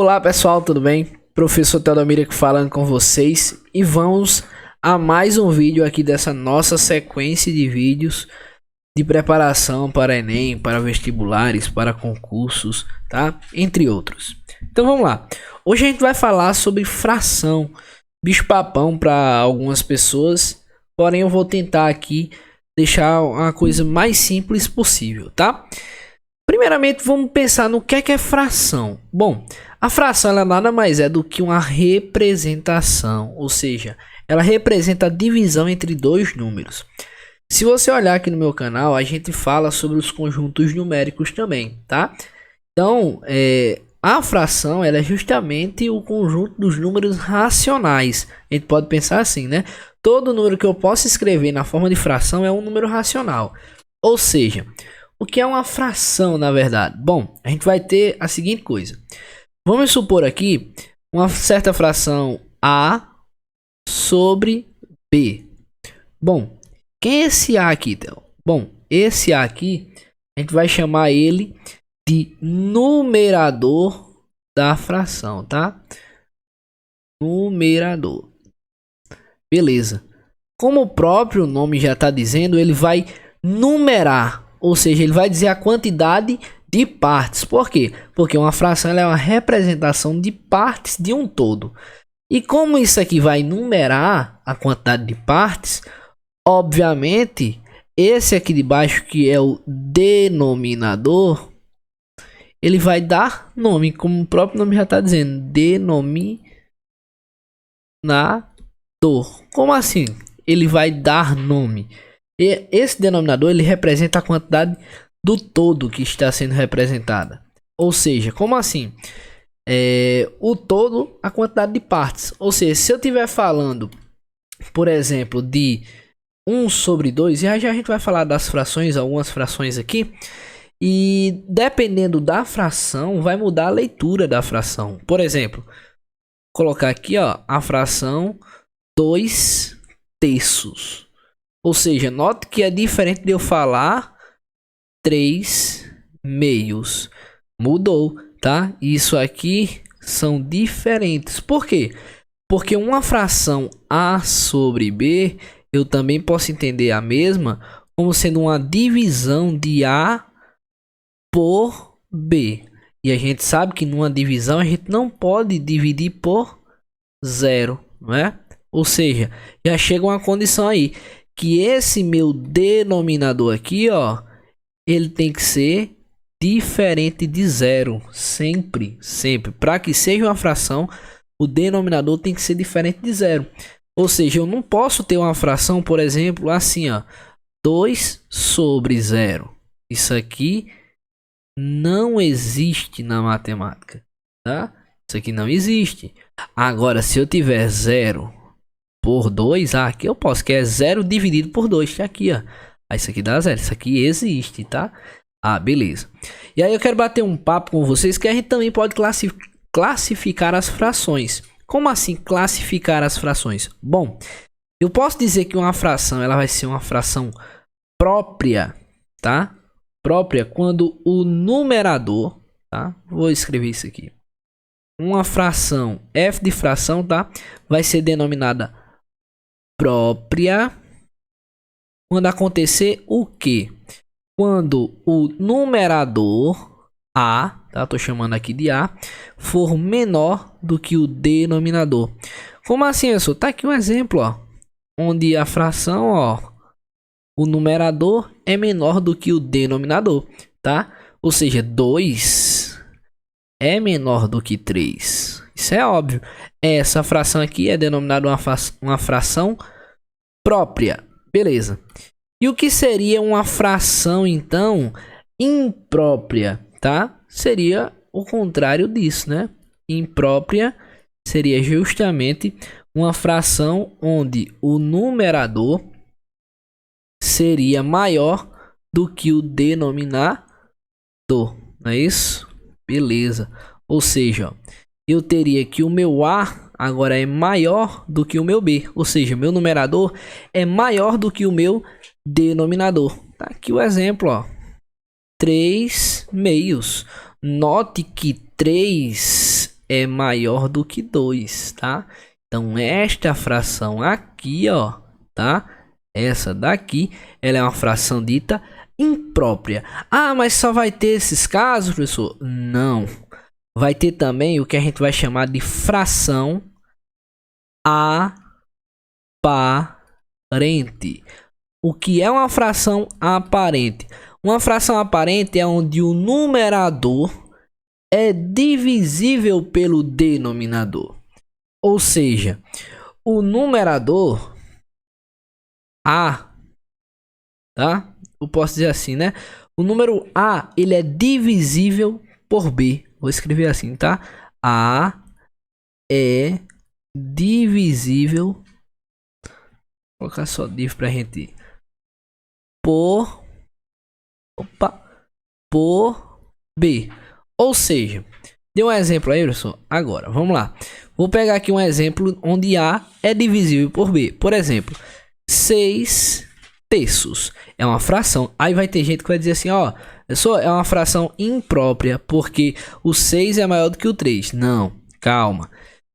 Olá pessoal, tudo bem? Professor Teodomiro aqui falando com vocês e vamos a mais um vídeo aqui dessa nossa sequência de vídeos de preparação para Enem, para vestibulares, para concursos, tá? Entre outros. Então vamos lá. Hoje a gente vai falar sobre fração, bicho-papão para algumas pessoas, porém eu vou tentar aqui deixar uma coisa mais simples possível, tá? Primeiramente vamos pensar no que é fração. Bom, a fração ela nada mais é do que uma representação, ou seja, ela representa a divisão entre dois números. Se você olhar aqui no meu canal, a gente fala sobre os conjuntos numéricos também, tá? Então, a fração ela é justamente o conjunto dos números racionais. A gente pode pensar assim, né? Todo número que eu posso escrever na forma de fração é um número racional. Ou seja, o que é uma fração na verdade? Bom, a gente vai ter a seguinte coisa. Vamos supor aqui uma certa fração A sobre B. Bom, quem é esse A aqui, Theo? Bom, esse A aqui, a gente vai chamar ele de numerador da fração, tá? Numerador. Beleza. Como o próprio nome já está dizendo, ele vai numerar, ou seja, ele vai dizer a quantidade de partes. Por quê? Porque uma fração ela é uma representação de partes de um todo. E como isso aqui vai numerar a quantidade de partes, obviamente, esse aqui de baixo, que é o denominador, ele vai dar nome, como o próprio nome já está dizendo, denominador. Como assim? Ele vai dar nome. E esse denominador ele representa a quantidade do todo que está sendo representada. Ou seja, como assim? O todo, a quantidade de partes. Ou seja, se eu estiver falando, por exemplo, de 1 sobre 2, e já a gente vai falar das frações, algumas frações aqui. E dependendo da fração, vai mudar a leitura da fração. Por exemplo, colocar aqui ó, a fração 2 terços. Ou seja, note que é diferente de eu falar 3 meios. Mudou, tá? Isso aqui são diferentes. Por quê? Porque uma fração A sobre B, eu também posso entender a mesma como sendo uma divisão de A por B. E a gente sabe que numa divisão a gente não pode dividir por 0, não é? Ou seja, já chega uma condição aí que esse meu denominador aqui, ó, ele tem que ser diferente de 0, sempre, sempre. Para que seja uma fração, o denominador tem que ser diferente de 0. Ou seja, eu não posso ter uma fração, por exemplo, assim, ó, 2 sobre 0. Isso aqui não existe na matemática, tá? Isso aqui não existe. Agora, se eu tiver 0 por 2, aqui eu posso, que é 0 dividido por 2, que é aqui, ó. Isso aqui dá 0, isso aqui existe, tá? Beleza. E aí eu quero bater um papo com vocês que a gente também pode classificar as frações. Como assim classificar as frações? Bom, eu posso dizer que uma fração ela vai ser uma fração própria, tá? Própria quando o numerador, tá? Vou escrever isso aqui. Uma fração, f de fração, tá? Vai ser denominada própria quando acontecer o quê? Quando o numerador A, tá? Tô chamando aqui de A, for menor do que o denominador. Como assim, pessoal? Tá aqui um exemplo, ó, onde a fração, ó, o numerador é menor do que o denominador, tá? Ou seja, 2 é menor do que 3. Isso é óbvio. Essa fração aqui é denominada uma fração própria. Beleza. E o que seria uma fração, então, imprópria, tá? Seria o contrário disso, né? Imprópria seria justamente uma fração onde o numerador seria maior do que o denominador, não é isso? Beleza. Ou seja, ó, eu teria que o meu A agora é maior do que o meu B. Ou seja, meu numerador é maior do que o meu denominador. Tá aqui o exemplo, ó. 3 meios. Note que 3 é maior do que 2, tá? Então esta fração aqui, ó, tá? Essa daqui, ela é uma fração dita imprópria. Ah, mas só vai ter esses casos, professor? Não. Vai ter também o que a gente vai chamar de fração aparente. O que é uma fração aparente? Uma fração aparente é onde o numerador é divisível pelo denominador. Ou seja, o numerador A, tá? Eu posso dizer assim, né? O número A, ele é divisível por B. Vou escrever assim, tá? A é divisível. Vou colocar só div pra gente por B. Ou seja, dê um exemplo aí, professor. Agora, vamos lá. Vou pegar aqui um exemplo onde A é divisível por B. Por exemplo, 6 terços é uma fração. Aí vai ter gente que vai dizer assim, ó, professor, é uma fração imprópria porque o 6 é maior do que o 3. Não, calma.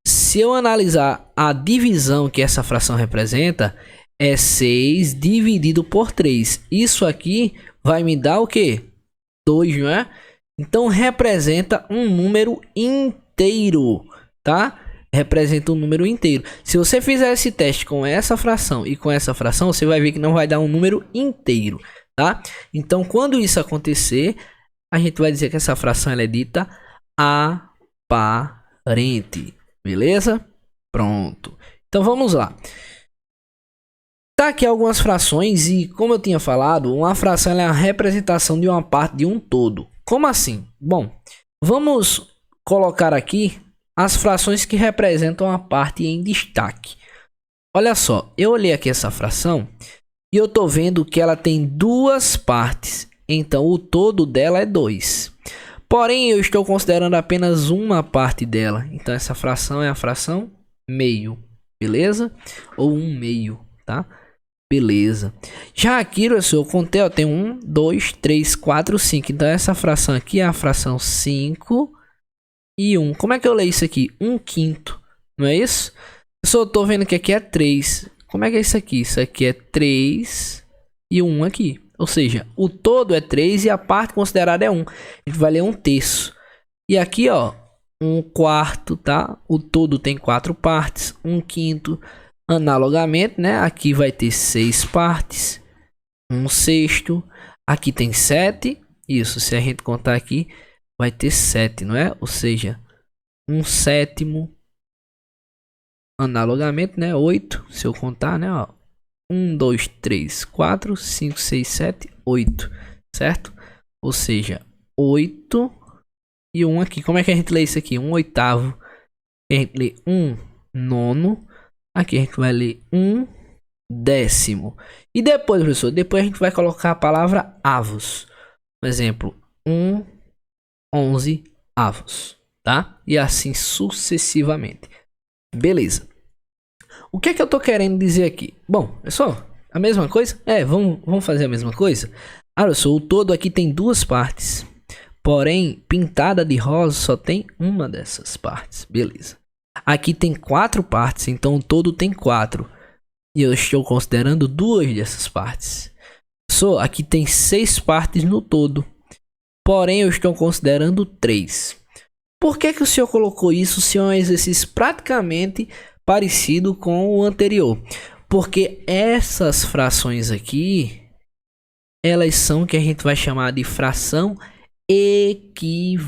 Se eu analisar a divisão que essa fração representa, é 6 dividido por 3. Isso aqui vai me dar o quê? 2, não é? Então representa um número inteiro, tá? Representa um número inteiro. Se você fizer esse teste com essa fração e com essa fração, você vai ver que não vai dar um número inteiro, tá? Então quando isso acontecer, a gente vai dizer que essa fração ela é dita aparente, beleza? Pronto. Então vamos lá. Tá aqui algumas frações e, como eu tinha falado, uma fração ela é a representação de uma parte de um todo. Como assim? Bom, vamos colocar aqui as frações que representam a parte em destaque. Olha só, eu olhei aqui essa fração e eu tô vendo que ela tem duas partes. Então o todo dela é 2. Porém, eu estou considerando apenas uma parte dela. Então essa fração é a fração meio, beleza? Ou 1/2, tá? Beleza. Já aqui, eu contei, ó, tem 1, 2, 3, 4, 5. Então essa fração aqui é a fração 5 e 1. Como é que eu leio isso aqui? 1/5, não é isso? Eu só tô vendo que aqui é 3. Como é que é isso aqui? Isso aqui é 3 e 1 aqui. Ou seja, o todo é 3 e a parte considerada é 1. A gente vai ler 1/3. E aqui, ó, 1/4, tá? O todo tem 4 partes. 1/5. Analogamente, né? Aqui vai ter 6 partes. 1/6. Aqui tem 7. Isso, se a gente contar aqui, vai ter 7, não é? Ou seja, 1/7. Analogamente, né? 8. Se eu contar, né? Ó, 1, 2, 3, 4, 5, 6, 7, 8. Certo? Ou seja, 8 e 1 aqui. Como é que a gente lê isso aqui? 1/8. A gente lê 1/9. Aqui a gente vai ler 1/10. E depois, professor, depois a gente vai colocar a palavra avos. Por exemplo, 1/11, tá? E assim sucessivamente. Beleza. O que é que eu tô querendo dizer aqui? Bom, pessoal, a mesma coisa? Vamos fazer a mesma coisa? Ah, professor, o todo aqui tem duas partes. Porém, pintada de rosa só tem uma dessas partes. Beleza. Aqui tem 4 partes, então o todo tem 4. E eu estou considerando 2 dessas partes. Aqui tem 6 partes no todo. Porém, eu estou considerando 3. Por que o senhor colocou isso se é um exercício praticamente parecido com o anterior? Porque essas frações aqui, elas são o que a gente vai chamar de fração equivalente.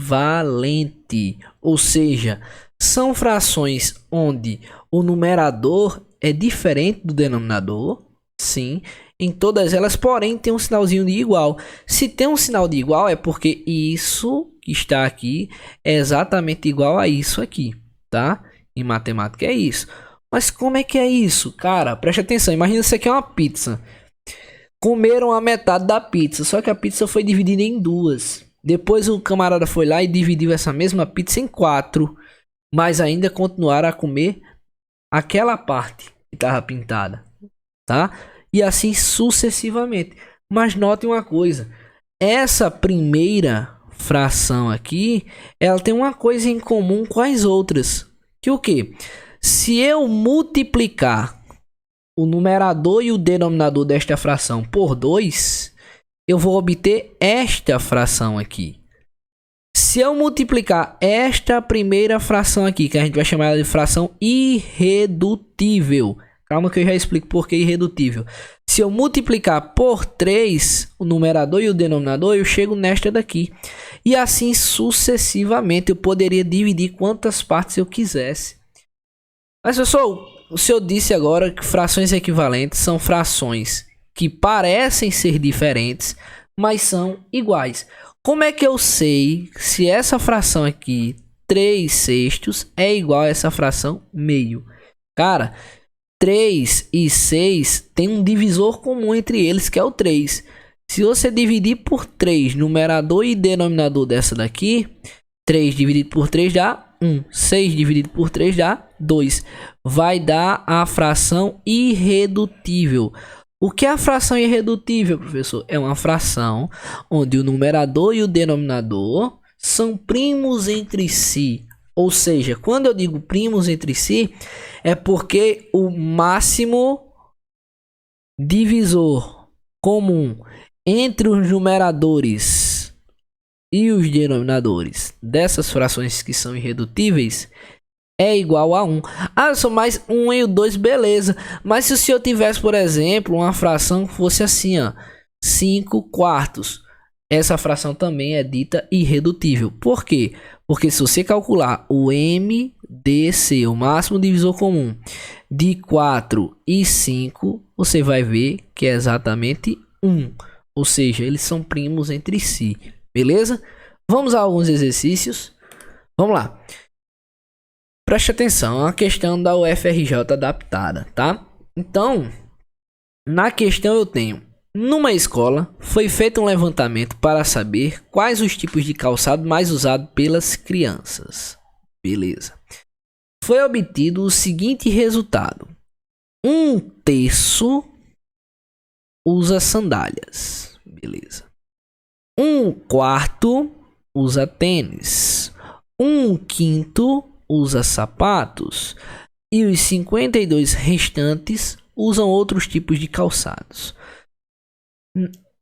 Ou seja, são frações onde o numerador é diferente do denominador, sim, em todas elas, porém tem um sinalzinho de igual. Se tem um sinal de igual é porque isso que está aqui é exatamente igual a isso aqui, tá? Em matemática é isso. Mas como é que é isso? Cara, preste atenção, imagina isso aqui é uma pizza. Comeram a metade da pizza, só que a pizza foi dividida em 2. Depois o camarada foi lá e dividiu essa mesma pizza em 4. Mas ainda continuaram a comer aquela parte que estava pintada, tá? E assim sucessivamente. Mas note uma coisa, essa primeira fração aqui, ela tem uma coisa em comum com as outras. Que o quê? Se eu multiplicar o numerador e o denominador desta fração por 2, eu vou obter esta fração aqui. Se eu multiplicar esta primeira fração aqui, que a gente vai chamar de fração irredutível. Calma que eu já explico por que irredutível. Se eu multiplicar por 3 o numerador e o denominador, eu chego nesta daqui. E assim sucessivamente eu poderia dividir quantas partes eu quisesse. Mas pessoal, o senhor disse agora que frações equivalentes são frações que parecem ser diferentes, mas são iguais. Como é que eu sei se essa fração aqui, 3/6, é igual a essa fração meio? Cara, 3 e 6 tem um divisor comum entre eles, que é o 3. Se você dividir por 3, numerador e denominador dessa daqui, 3 dividido por 3 dá 1. 6 dividido por 3 dá 2. Vai dar a fração irredutível. O que é a fração irredutível, professor? É uma fração onde o numerador e o denominador são primos entre si. Ou seja, quando eu digo primos entre si, é porque o máximo divisor comum entre os numeradores e os denominadores dessas frações que são irredutíveis é igual a 1. Ah, só mais 1 e o 2, beleza. Mas se o senhor tivesse, por exemplo, uma fração que fosse assim, ó, 5/4. Essa fração também é dita irredutível. Por quê? Porque se você calcular o MDC, o máximo divisor comum, de 4 e 5, você vai ver que é exatamente 1. Ou seja, eles são primos entre si. Beleza? Vamos a alguns exercícios. Vamos lá. Preste atenção, a questão da UFRJ adaptada, tá? Então, na questão eu tenho: numa escola, foi feito um levantamento para saber quais os tipos de calçado mais usados pelas crianças. Beleza. Foi obtido o seguinte resultado: 1/3 usa sandálias. Beleza. 1/4 usa tênis. 1/5 usa sapatos. E os 52 restantes usam outros tipos de calçados.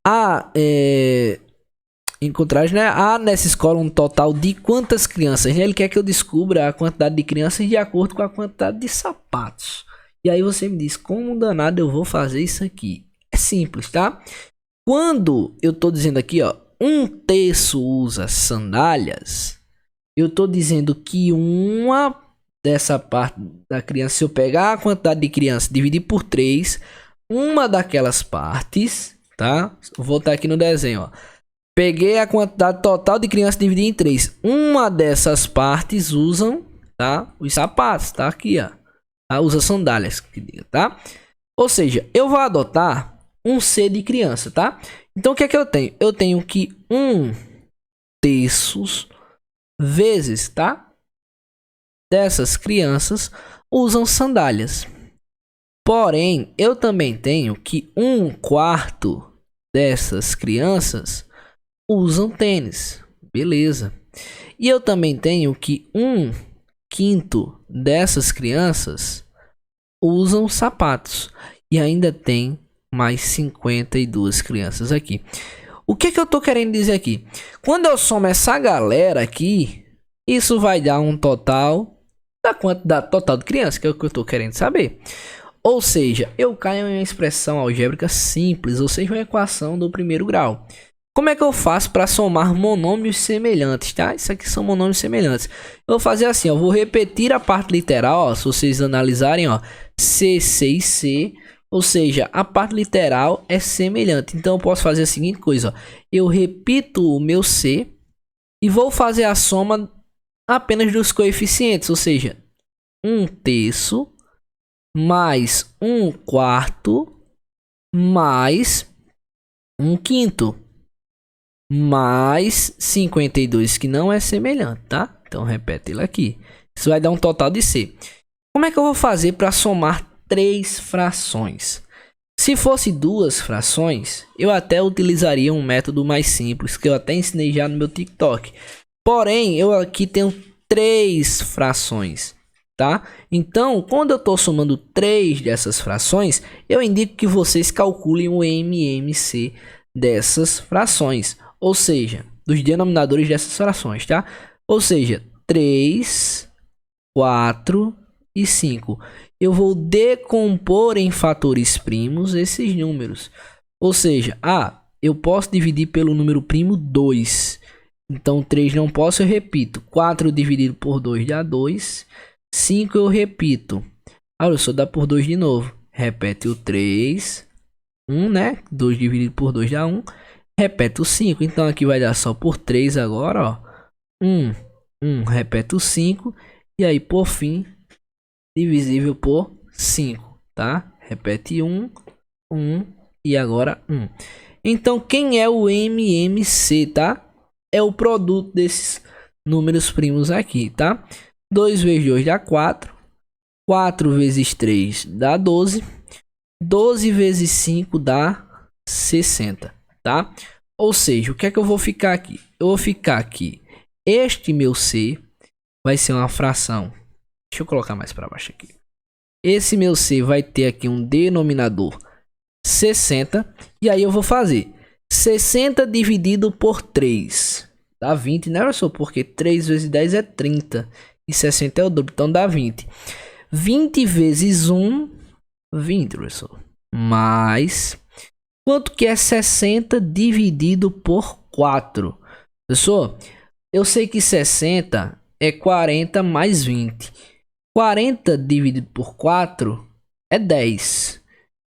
Há nessa escola um total de quantas crianças? Ele quer que eu descubra a quantidade de crianças de acordo com a quantidade de sapatos. E aí você me diz, como danado eu vou fazer isso aqui? É simples, tá? Quando eu tô dizendo aqui, ó, 1/3 usa sandálias, eu tô dizendo que uma dessa parte da criança, se eu pegar a quantidade de crianças e dividir por 3, uma daquelas partes, tá? Vou voltar aqui no desenho, ó. Peguei a quantidade total de crianças e dividi em 3. Uma dessas partes usam, tá? Os sapatos, tá? Aqui, ó. Tá? Usa sandálias, tá? Ou seja, eu vou adotar um C de criança, tá? Então, o que é que eu tenho? Eu tenho que 1/3 vezes, tá? Dessas crianças usam sandálias. Porém, eu também tenho que 1/4 dessas crianças usam tênis. Beleza. E eu também tenho que 1/5 dessas crianças usam sapatos. E ainda tem mais 52 crianças aqui. O que eu tô querendo dizer aqui? Quando eu somo essa galera aqui, isso vai dar um total da quantidade total de crianças, que é o que eu tô querendo saber. Ou seja, eu caio em uma expressão algébrica simples, ou seja, uma equação do primeiro grau. Como é que eu faço para somar monômios semelhantes, tá? Isso aqui são monômios semelhantes. Eu vou fazer assim, eu vou repetir a parte literal, ó, se vocês analisarem, ó, C, C e C. Ou seja, a parte literal é semelhante. Então eu posso fazer a seguinte coisa, ó. Eu repito o meu C e vou fazer a soma apenas dos coeficientes. Ou seja, 1/3 mais 1/4 mais 1/5 mais 52, que não é semelhante, tá? Então repete ele aqui. Isso vai dar um total de C. Como é que eu vou fazer para somar 3 frações? Se fosse duas frações, eu até utilizaria um método mais simples, que eu até ensinei já no meu TikTok. Porém, eu aqui tenho 3 frações, tá? Então, quando eu estou somando 3 dessas frações, eu indico que vocês calculem o MMC dessas frações, ou seja, dos denominadores dessas frações, tá? Ou seja, 3, 4 e 5. Eu vou decompor em fatores primos esses números. Ou seja, eu posso dividir pelo número primo 2. Então 3 não posso, eu repito. 4 dividido por 2 dá 2. 5 eu repito. Olha só, dá por 2 de novo. Repete o 3. 1, né? 2 dividido por 2 dá 1. Repete o 5. Então aqui vai dar só por 3 agora, ó. 1. Repete o 5. E aí, por fim, divisível por 5, tá? Repete 1 e agora 1. Então, quem é o MMC, tá? É o produto desses números primos aqui, tá? 2 vezes 2 dá 4. 4 vezes 3 dá 12. 12 vezes 5 dá 60, tá? Ou seja, o que é que eu vou ficar aqui? Eu vou ficar aqui. Este meu C vai ser uma fração. Deixa eu colocar mais para baixo aqui. Esse meu C vai ter aqui um denominador 60. E aí eu vou fazer 60 dividido por 3. Dá 20, né, professor? Porque 3 vezes 10 é 30. E 60 é o dobro, então dá 20. 20 vezes 1, 20, professor. Mais... quanto que é 60 dividido por 4? Professor, eu sei que 60 é 40 mais 20. 40 dividido por 4 é 10.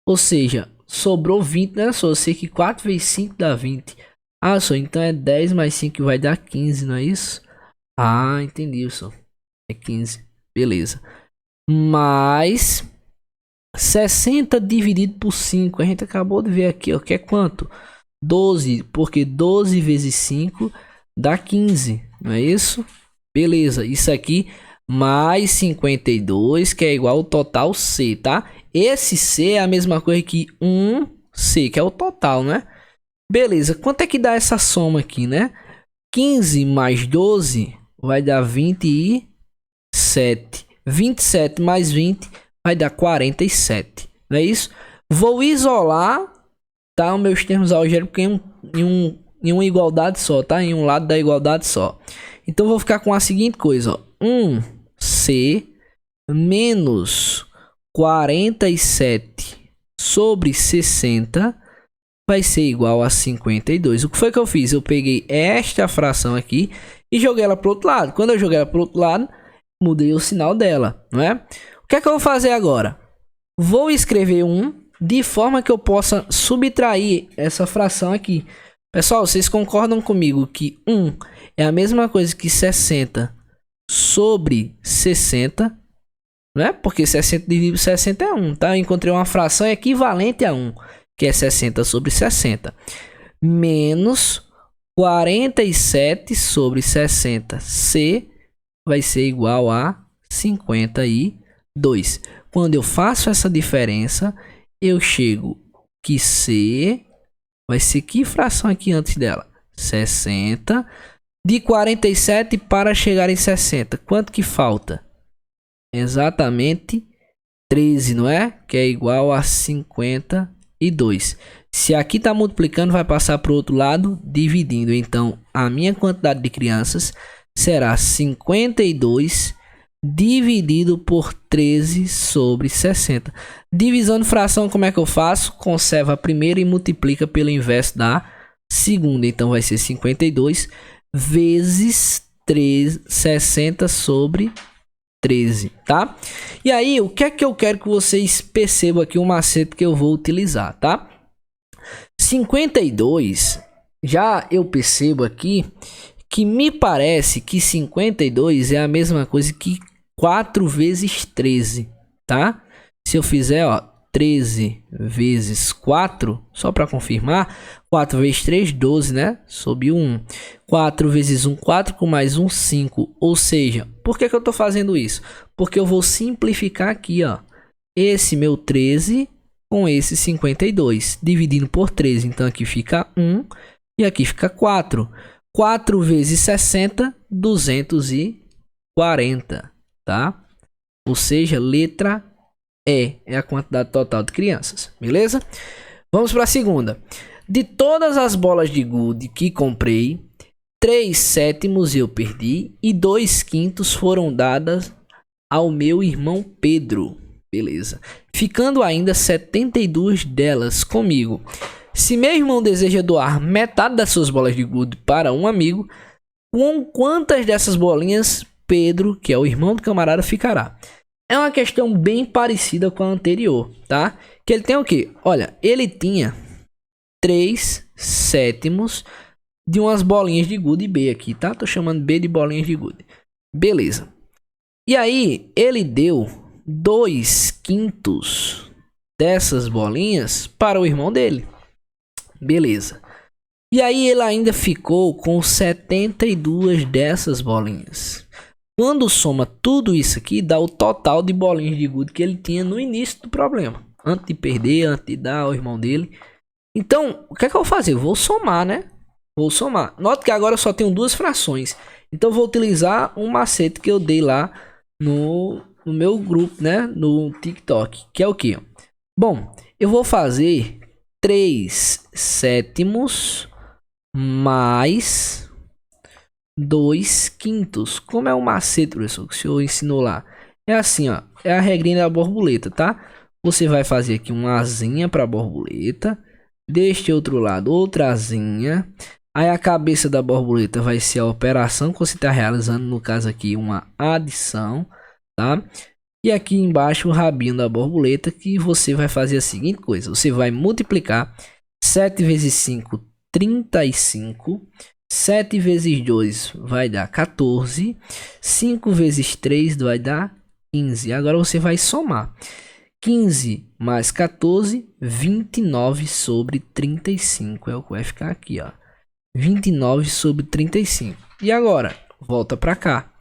Ou seja, sobrou 20, né, professor? Eu sei que 4 vezes 5 dá 20. Professor, então é 10 mais 5 que vai dar 15, não é isso? Entendi, professor. É 15. Beleza. Mais 60 dividido por 5. A gente acabou de ver aqui, ó, que é quanto? 12, porque 12 vezes 5 dá 15, não é isso? Beleza, isso aqui mais 52, que é igual ao total C, tá? Esse C é a mesma coisa que 1C, que é o total, né? Beleza, quanto é que dá essa soma aqui, né? 15 mais 12 vai dar 27. 27 mais 20 vai dar 47, não é isso? Vou isolar, tá, os meus termos algébricos em uma igualdade só, tá? Em um lado da igualdade só. Então vou ficar com a seguinte coisa, ó. 1C menos 47 sobre 60 vai ser igual a 52. O que foi que eu fiz? Eu peguei esta fração aqui e joguei ela para o outro lado. Quando eu joguei ela para o outro lado, mudei o sinal dela, não é? O que é que eu vou fazer agora? Vou escrever 1 de forma que eu possa subtrair essa fração aqui. Pessoal, vocês concordam comigo que 1 é a mesma coisa que 60 sobre 60, né? Porque 60 dividido por 60 é 1, tá? Eu encontrei uma fração equivalente a 1, que é 60 sobre 60. Menos 47 sobre 60. C vai ser igual a 52. Quando eu faço essa diferença, eu chego que C vai ser que fração aqui antes dela? 60. De 47 para chegar em 60. Quanto que falta? Exatamente 13, não é? Que é igual a 52. Se aqui está multiplicando, vai passar para o outro lado, dividindo. Então, a minha quantidade de crianças será 52 dividido por 13 sobre 60. Divisão de fração, como é que eu faço? Conserva a primeira e multiplica pelo inverso da segunda. Então, vai ser 52 vezes 60 sobre 13, tá? E aí, o que é que eu quero que vocês percebam aqui, o macete que eu vou utilizar, tá? 52, já eu percebo aqui que me parece que 52 é a mesma coisa que 4 vezes 13, tá? Se eu fizer, ó, 13 vezes 4, só para confirmar, 4 vezes 3, 12, né? Sob 1. 4 vezes 1, 4, com mais 1, 5. Ou seja, por que eu estou fazendo isso? Porque eu vou simplificar aqui, ó. Esse meu 13 com esse 52, dividindo por 13. Então aqui fica 1 e aqui fica 4. 4 vezes 60, 240, tá? Ou seja, letra E é a quantidade total de crianças, beleza? Vamos para a segunda. De todas as bolas de gude que comprei, 3/7 eu perdi e 2/5 foram dadas ao meu irmão Pedro. Beleza. Ficando ainda 72 delas comigo. Se meu irmão deseja doar metade das suas bolas de gude para um amigo, com quantas dessas bolinhas Pedro, que é o irmão do camarada, ficará? É uma questão bem parecida com a anterior, tá? Que ele tem o quê? Olha, ele tinha 3/7 de umas bolinhas de gude B aqui, tá? Tô chamando B de bolinhas de gude. Beleza. E aí, ele deu 2/5 dessas bolinhas para o irmão dele. Beleza. E aí, ele ainda ficou com 72 dessas bolinhas. Quando soma tudo isso aqui, dá o total de bolinhas de gude que ele tinha no início do problema. Antes de perder, antes de dar ao irmão dele. Então, o que é que eu vou fazer? Eu vou somar, né? Vou somar. Note que agora eu só tenho duas frações. Então, eu vou utilizar um macete que eu dei lá no meu grupo, né? No TikTok. Que é o quê? Bom, eu vou fazer 3/7 mais 2/5. Como é o macete, professor, que o senhor ensinou lá? É assim, ó. É a regrinha da borboleta, tá? Você vai fazer aqui uma asinha para borboleta. Deste outro lado, outra asinha. Aí a cabeça da borboleta vai ser a operação que você está realizando. No caso aqui, uma adição, tá? E aqui embaixo o rabinho da borboleta, que você vai fazer a seguinte coisa. Você vai multiplicar 7 vezes 5, 35. 7 vezes 2 vai dar 14. 5 vezes 3 vai dar 15. Agora você vai somar. 15 mais 14, 29 sobre 35. É o que vai ficar aqui, ó. 29 sobre 35. E agora, volta para cá.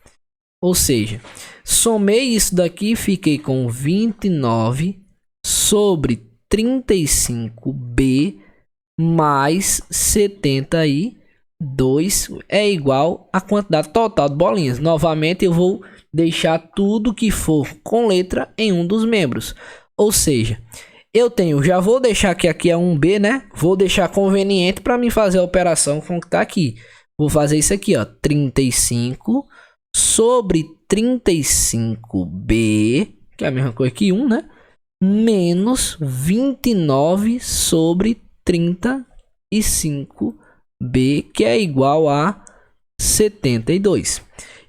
Ou seja, somei isso daqui e fiquei com 29 sobre 35B mais 72 é igual à quantidade total de bolinhas. Novamente, eu vou deixar tudo que for com letra em um dos membros. Ou seja, eu tenho, já vou deixar que aqui é um B, né? Vou deixar conveniente para mim fazer a operação com o que tá aqui. Vou fazer isso aqui, ó, 35 sobre 35B, que é a mesma coisa que 1, né? Menos 29 sobre 35B, que é igual a 72.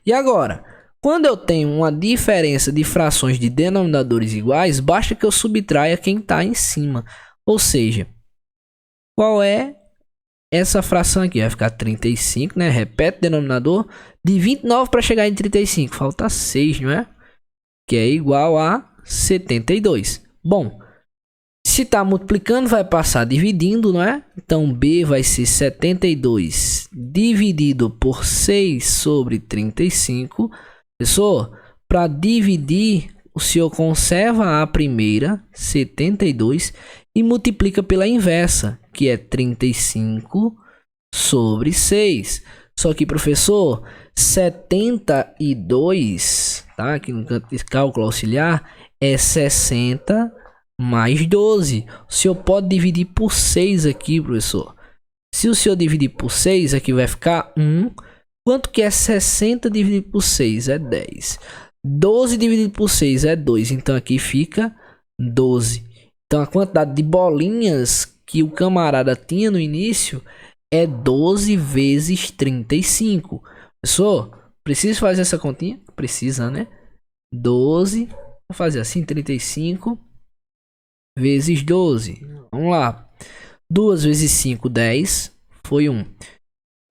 E agora, quando eu tenho uma diferença de frações de denominadores iguais, basta que eu subtraia quem está em cima. Ou seja, qual é essa fração aqui? Vai ficar 35, né? Repete o denominador. De 29 para chegar em 35, falta 6, não é? Que é igual a 72. Bom, se está multiplicando, vai passar dividindo, não é? Então, B vai ser 72 dividido por 6 sobre 35. Pessoal, para dividir, o senhor conserva a primeira, 72, e multiplica pela inversa, que é 35 sobre 6. Só que, professor, 72, tá? Aqui no canto de cálculo auxiliar, é 60 mais 12. O senhor pode dividir por 6 aqui, professor. Se o senhor dividir por 6, aqui vai ficar 1. Quanto que é 60 dividido por 6? É 10. 12 dividido por 6 é 2. Então aqui fica 12. Então a quantidade de bolinhas que o camarada tinha no início é 12 vezes 35. Pessoal, precisa fazer essa continha? Precisa, né? 12. Vou fazer assim, 35 vezes 12. Vamos lá. 2 vezes 5, 10. Foi 1.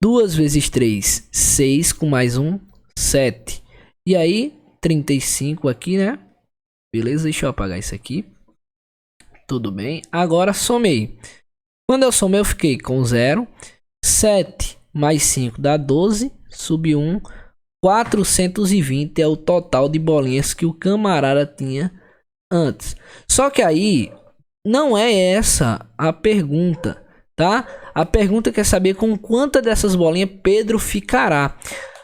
2 vezes 3, 6, com mais 1, 7. E aí, 35 aqui, né? Beleza, deixa eu apagar isso aqui. Tudo bem. Agora, somei. Quando eu somei, eu fiquei com 0. 7 mais 5 dá 12. Subiu 1. 420 é o total de bolinhas que o camarada tinha antes. Só que aí, não é essa a pergunta, tá? A pergunta quer saber com quantas dessas bolinhas Pedro ficará.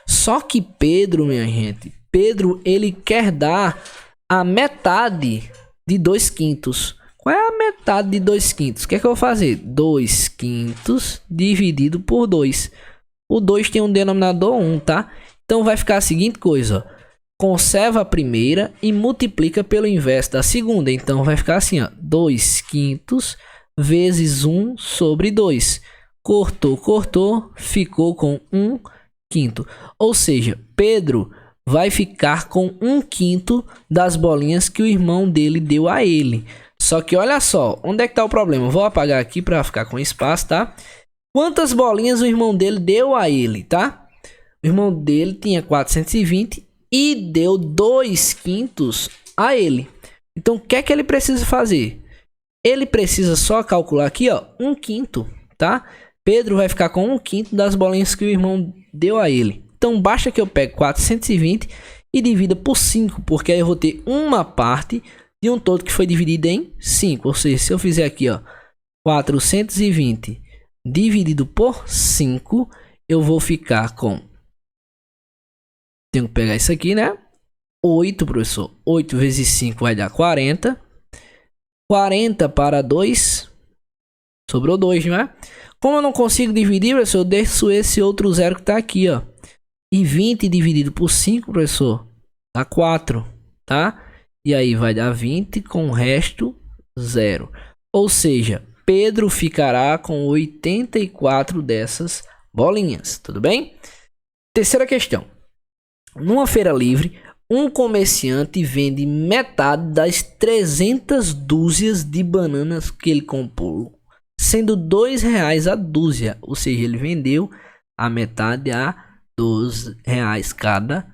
Só que Pedro, minha gente, Pedro, ele quer dar a metade de 2/5. Qual é a metade de 2/5? O que é que eu vou fazer? 2/5 dividido por 2. O 2 tem um denominador 1, tá? Então vai ficar a seguinte coisa, ó. Conserva a primeira e multiplica pelo inverso da segunda. Então vai ficar assim, ó. 2/5 vezes 1 sobre 2. Cortou, cortou, ficou com 1/5. Ou seja, Pedro vai ficar com 1/5 das bolinhas que o irmão dele deu a ele. Só que olha só, onde é que tá o problema? Vou apagar aqui para ficar com espaço, tá? Quantas bolinhas o irmão dele deu a ele, tá? O irmão dele tinha 420 e deu 2/5 a ele. Então o que é que ele precisa fazer? Ele precisa só calcular aqui, ó, 1/5, tá? Pedro vai ficar com 1/5 das bolinhas que o irmão deu a ele. Então basta que eu pegue 420 e divida por 5, porque aí eu vou ter uma parte de um todo que foi dividido em 5. Ou seja, se eu fizer aqui, ó, 420 dividido por 5, eu vou ficar com... Tenho que pegar isso aqui, né? 8, professor. 8 vezes 5 vai dar 40. 40 para 2. Sobrou 2, não é? Como eu não consigo dividir, professor, eu deixo esse outro zero que está aqui, ó. E 20 dividido por 5, professor, dá 4, tá? E aí vai dar 20 com o resto 0. Ou seja, Pedro ficará com 84 dessas bolinhas, tudo bem? Terceira questão. Numa feira livre, um comerciante vende metade das 300 dúzias de bananas que ele comprou, sendo R$2 a dúzia. Ou seja, ele vendeu a metade a R$12 cada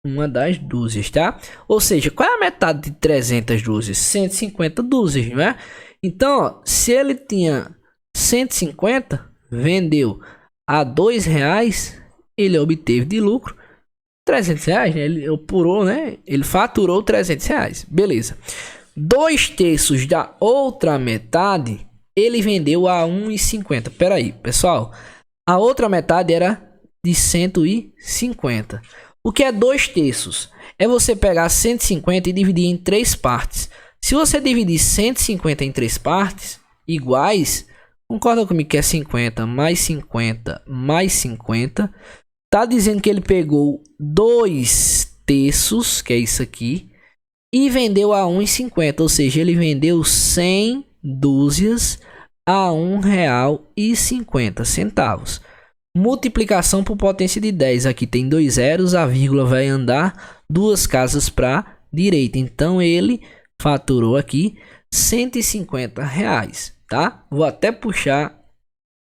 uma das dúzias, tá? Ou seja, qual é a metade de 300 dúzias? 150 dúzias, não é? Então, ó, se ele tinha 150, vendeu a R$2, ele obteve de lucro R$300, né? Ele apurou, né? Ele faturou R$300, beleza. 2/3 da outra metade, ele vendeu a R$1,50. Pera aí, pessoal. A outra metade era de 150. O que é 2/3? É você pegar 150 e dividir em 3 partes. Se você dividir 150 em 3 partes iguais, concorda comigo que é 50 mais 50 mais 50, tá dizendo que ele pegou 2/3, que é isso aqui, e vendeu a R$1,50, ou seja, ele vendeu 100 dúzias a R$1,50. Multiplicação por potência de 10. Aqui tem 2 zeros, a vírgula vai andar 2 casas para direita. Então ele faturou aqui R$150, tá? Vou até puxar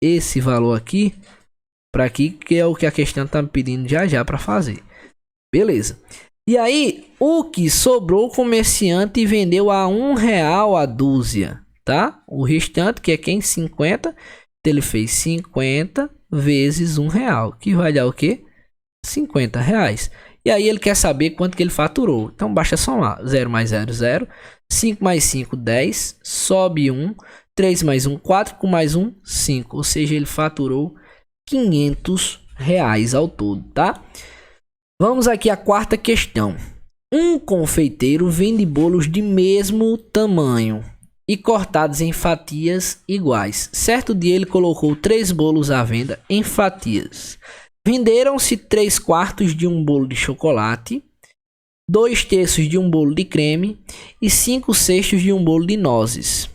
esse valor aqui para aqui, que é o que a questão tá me pedindo já para fazer. Beleza. E aí, o que sobrou, o comerciante vendeu a R$1 a dúzia, tá? O restante, que é quem? 50. Ele fez 50 vezes R$1, que vai dar o quê? R$50. E aí ele quer saber quanto que ele faturou. Então basta somar. 0 mais 0, 0. 5 mais 5, 10. Sobe 1. 3 mais 1, 4. Com mais 1, 5. Ou seja, ele faturou R$500 ao todo, tá? Vamos aqui à quarta questão. Um confeiteiro vende bolos de mesmo tamanho e cortados em fatias iguais. Certo dia ele colocou 3 bolos à venda em fatias. Venderam-se 3/4 de um bolo de chocolate, 2/3 de um bolo de creme e 5/6 de um bolo de nozes.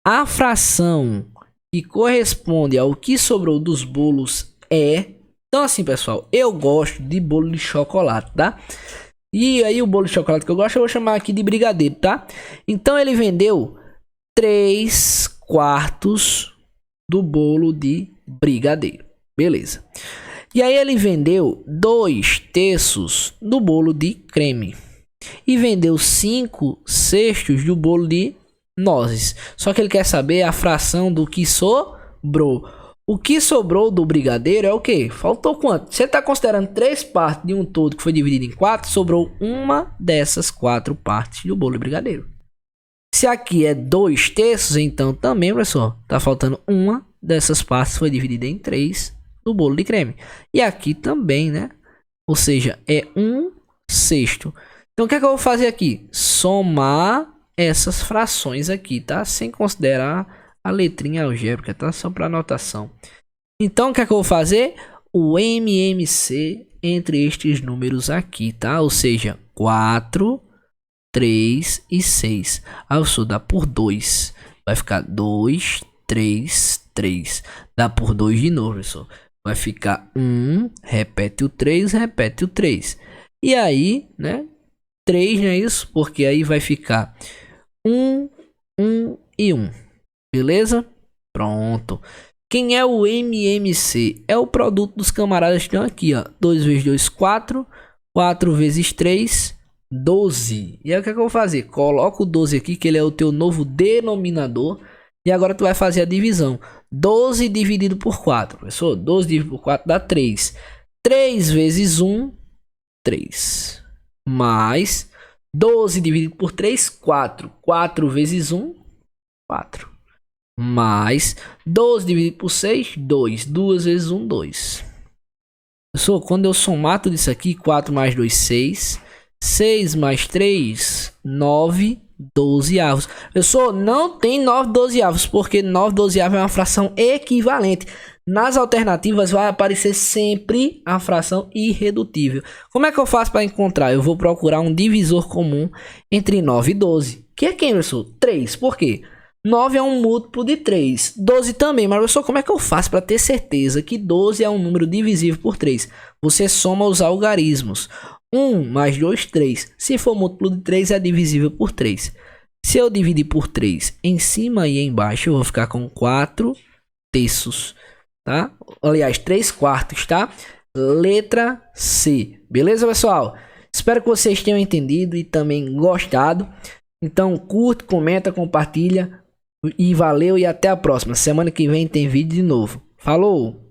A fração que corresponde ao que sobrou dos bolos é... Então assim, pessoal, eu gosto de bolo de chocolate, tá? E aí o bolo de chocolate que eu gosto eu vou chamar aqui de brigadeiro, tá? Então ele vendeu 3/4 do bolo de brigadeiro. Beleza. E aí ele vendeu 2/3 do bolo de creme. E vendeu 5/6 do bolo de nozes. Só que ele quer saber a fração do que sobrou. O que sobrou do brigadeiro é o que? Faltou quanto? Você está considerando 3 partes de um todo que foi dividido em 4, sobrou uma dessas 4 partes do bolo de brigadeiro. Se aqui é 2/3, então também, pessoal, tá faltando uma dessas partes foi dividida em 3 do bolo de creme. E aqui também, né? Ou seja, é 1/6. Então, o que é que eu vou fazer aqui? Somar essas frações aqui, tá? Sem considerar a letrinha algébrica, tá? Só para anotação. Então, o que é que eu vou fazer? O MMC entre estes números aqui, tá? Ou seja, 4, 3 e 6. Aí eu sou dá por 2. Vai ficar 2, 3, 3. Dá por 2 de novo, pessoal. Vai ficar 1, repete o 3, repete o 3. E aí, né? 3, não é isso? Porque aí vai ficar 1, 1 e 1. Beleza? Pronto. Quem é o MMC? É o produto dos camaradas que estão aqui, ó. 2 vezes 2, 4. 4 vezes 3, 12. E aí o que é que eu vou fazer? Coloca o 12 aqui, que ele é o teu novo denominador. E agora tu vai fazer a divisão. 12 dividido por 4. Pessoal, 12 dividido por 4 dá 3. 3 vezes 1, 3. Mais 12 dividido por 3, 4. 4 vezes 1, 4. Mais 12 dividido por 6, 2. 2 vezes 1, 2. Pessoal, quando eu somar tudo isso aqui, 4 mais 2, 6. 6 mais 3, 9, 12avos. Pessoal, não tem 9 12avos, porque 9 12avos é uma fração equivalente. Nas alternativas vai aparecer sempre a fração irredutível. Como é que eu faço para encontrar? Eu vou procurar um divisor comum entre 9 e 12. Que é quem, pessoal? 3. Por quê? 9 é um múltiplo de 3. 12 também. Mas, pessoal, como é que eu faço para ter certeza que 12 é um número divisível por 3? Você soma os algarismos. 1 mais 2, 3. Se for múltiplo de 3, é divisível por 3. Se eu dividir por 3 em cima e embaixo, eu vou ficar com 4/3, tá? Aliás, 3/4, tá? Letra C. Beleza, pessoal? Espero que vocês tenham entendido e também gostado. Então, curte, comenta, compartilha. E valeu e até a próxima. Semana que vem tem vídeo de novo. Falou!